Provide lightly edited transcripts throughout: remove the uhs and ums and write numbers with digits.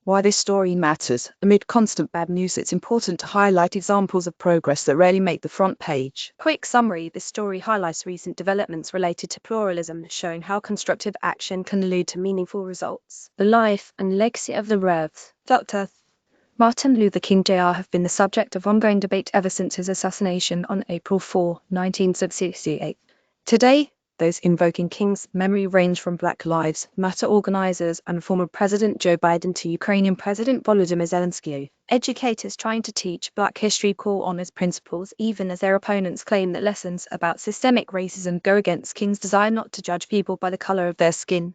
Why this story matters. Amid constant bad news, it's important to highlight examples of progress that rarely make the front page. Quick summary: this story highlights recent developments related to pluralism, showing how constructive action can lead to meaningful results. The life and legacy of the Rev. Dr. Martin Luther King Jr. have been the subject of ongoing debate ever since his assassination on April 4, 1968. Today, those invoking King's memory range from Black Lives Matter organizers and former President Joe Biden to Ukrainian President Volodymyr Zelensky. Educators trying to teach Black history call on his principles, even as their opponents claim that lessons about systemic racism go against King's desire not to judge people by the color of their skin.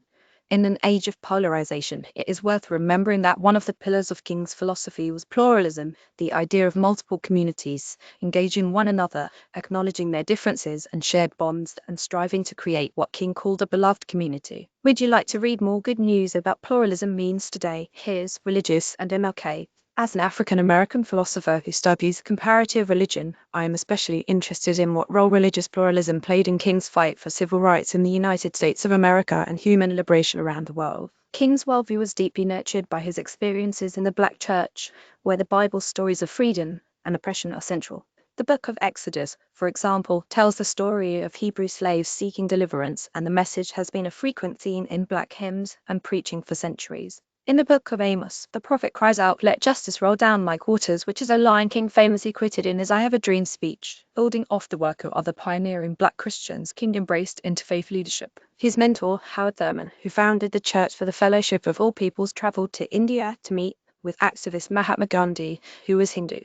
In an age of polarization, it is worth remembering that one of the pillars of King's philosophy was pluralism, the idea of multiple communities engaging one another, acknowledging their differences and shared bonds, and striving to create what King called a beloved community. Would you like to read more good news about pluralism means today? Here's Religious and MLK. As an African-American philosopher who studies comparative religion, I am especially interested in what role religious pluralism played in King's fight for civil rights in the United States of America and human liberation around the world. King's worldview was deeply nurtured by his experiences in the Black church, where the Bible's stories of freedom and oppression are central. The book of Exodus, for example, tells the story of Hebrew slaves seeking deliverance, and the message has been a frequent theme in Black hymns and preaching for centuries. In the book of Amos, the prophet cries out, "Let justice roll down like waters," which is a line King famously quoted in his I Have a Dream speech. Building off the work of other pioneering Black Christians, King embraced interfaith leadership. His mentor, Howard Thurman, who founded the Church for the Fellowship of All Peoples, traveled to India to meet with activist Mahatma Gandhi, who was Hindu.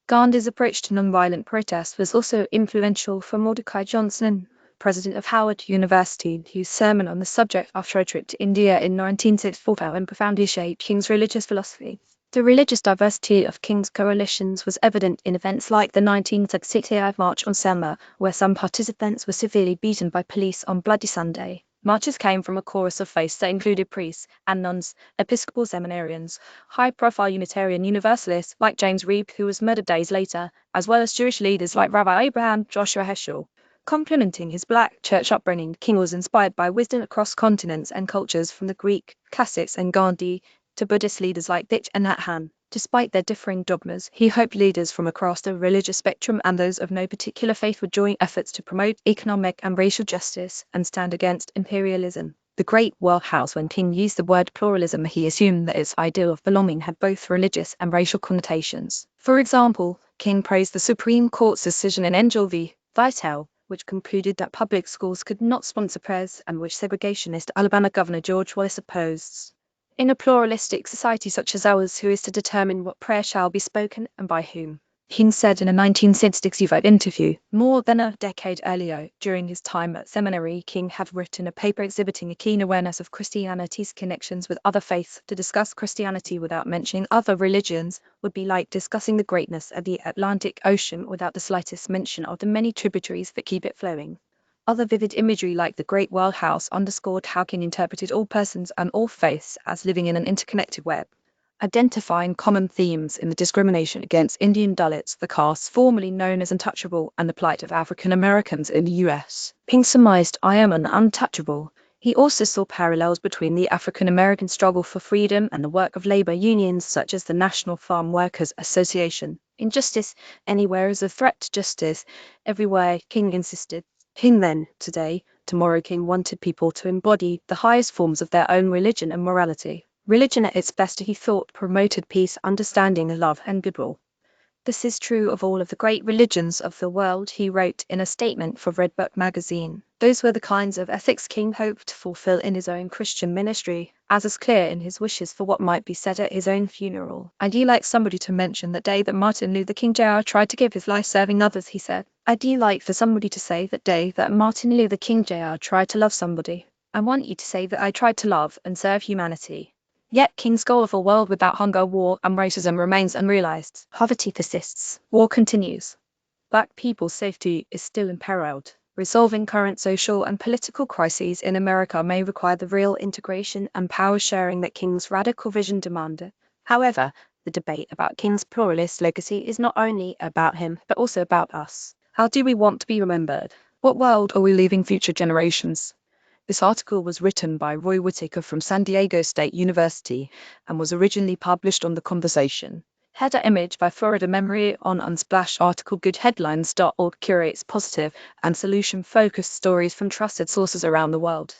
Gandhi's approach to nonviolent protest was also influential for Mordecai Johnson, president of Howard University, whose sermon on the subject after a trip to India in 1964 and profoundly shaped King's religious philosophy. The religious diversity of King's coalitions was evident in events like the 1965 March on Selma, where some participants were severely beaten by police on Bloody Sunday. Marches came from a chorus of faiths that included priests and nuns, Episcopal seminarians, high-profile Unitarian Universalists like James Reeb, who was murdered days later, as well as Jewish leaders like Rabbi Abraham Joshua Heschel. Complementing his Black church upbringing, King was inspired by wisdom across continents and cultures, from the Greek classics and Gandhi to Buddhist leaders like Thich and Nhat Hanh. Despite their differing dogmas, he hoped leaders from across the religious spectrum and those of no particular faith would join efforts to promote economic and racial justice and stand against imperialism. The Great Well House, when King used the word pluralism, he assumed that its ideal of belonging had both religious and racial connotations. For example, King praised the Supreme Court's decision in Engel v. Vitale, which concluded that public schools could not sponsor prayers, and which segregationist Alabama Governor George Wallace opposed. In a pluralistic society such as ours, who is to determine what prayer shall be spoken and by whom? King said in a 1965 interview. More than a decade earlier, during his time at seminary, King had written a paper exhibiting a keen awareness of Christianity's connections with other faiths. To discuss Christianity without mentioning other religions would be like discussing the greatness of the Atlantic Ocean without the slightest mention of the many tributaries that keep it flowing. Other vivid imagery like the Great Well House underscored how King interpreted all persons and all faiths as living in an interconnected web. Identifying common themes in the discrimination against Indian Dalits, the caste formerly known as untouchable, and the plight of African Americans in the US. King surmised, "I am an untouchable." He also saw parallels between the African American struggle for freedom and the work of labor unions such as the National Farm Workers Association. Injustice anywhere is a threat to justice everywhere, King insisted. King then, today, tomorrow, King wanted people to embody the highest forms of their own religion and morality. Religion at its best, he thought, promoted peace, understanding, love, and goodwill. This is true of all of the great religions of the world, he wrote in a statement for Redbook magazine. Those were the kinds of ethics King hoped to fulfill in his own Christian ministry, as is clear in his wishes for what might be said at his own funeral. "I'd like somebody to mention that day that Martin Luther King Jr. tried to give his life serving others," he said. "I'd like for somebody to say that day that Martin Luther King Jr. tried to love somebody. I want you to say that I tried to love and serve humanity." Yet King's goal of a world without hunger, war, and racism remains unrealized. Poverty persists. War continues. Black people's safety is still imperiled. Resolving current social and political crises in America may require the real integration and power sharing that King's radical vision demanded. However, the debate about King's pluralist legacy is not only about him, but also about us. How do we want to be remembered? What world are we leaving future generations? This article was written by Roy Whittaker from San Diego State University and was originally published on The Conversation. Header image by Florida Memory on Unsplash. Article goodheadlines.org curates positive and solution-focused stories from trusted sources around the world.